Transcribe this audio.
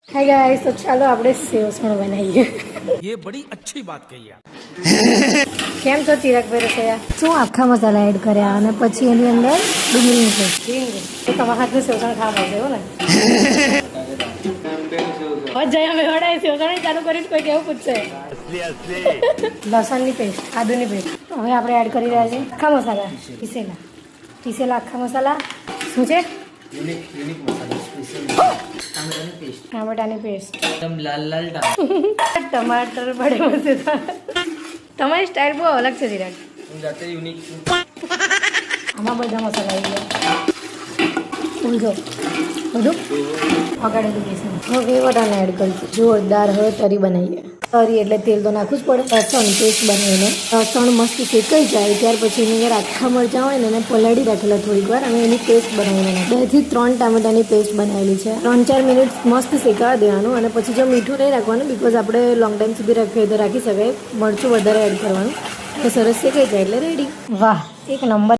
Hi guys, तो चलो આપણે સેવસણ બનાવીએ। ये बड़ी अच्छी बात कही आप। કેમ છો ચિરાગભાઈ રસોયા? શું આખા મસાલા એડ કર્યા અને પછી એની અંદર ડુંગળીનું પેસ્ટ તો તમારા હાથનું સેવસણ ખાવા મળશે એવું ને? જયા મેં વડાય સેવસણ ચાલુ કરીને કોઈ કેવું પૂછશે? લસણની પેસ્ટ, આદુની પેસ્ટ હવે આપણે એડ કરી રહ્યા છીએ આખા મસાલા પીસેલા આખા મસાલા શું છે? યુનિક મસાલા સ્પેશિયલ ટામેટાની પેસ્ટ એકદમ લાલ ટમાટર બડે મસેદાર। તમારી સ્ટાઇલ બહુ અલગ છે ચિરાગ। હું જાતે યુનિક છું। આમાં બધા મસાલા આવી ગયા સમજો બધું વગાડેલું બેસન હવે વટાણા એડ કરીશું। જોરદાર હવે તરી બનાવીએ। તરી એટલે તેલ તો નાખવું જ પડે। લસણ પેસ્ટ બનાવીને લસણ મસ્ત શેકાઈ જાય ત્યાર પછી એની અંદર આખા મરચાં હોય ને એને પલાળી રાખેલા થોડીક વાર અને એની પેસ્ટ બનાવીને 2 થી 3 ટામેટાની પેસ્ટ બનાવેલી છે। 3-4 મિનિટ મસ્ત શેકાવા દેવાનું અને પછી જો મીઠું નહીં રાખવાનું બીકોઝ આપણે લોંગ ટાઈમ સુધી રાખીએ તો રાખી શકાય। મરચું વધારે એડ કરવાનું તો સરસ શેકાઈ જાય એટલે રેડી। વાહ, એક નંબર।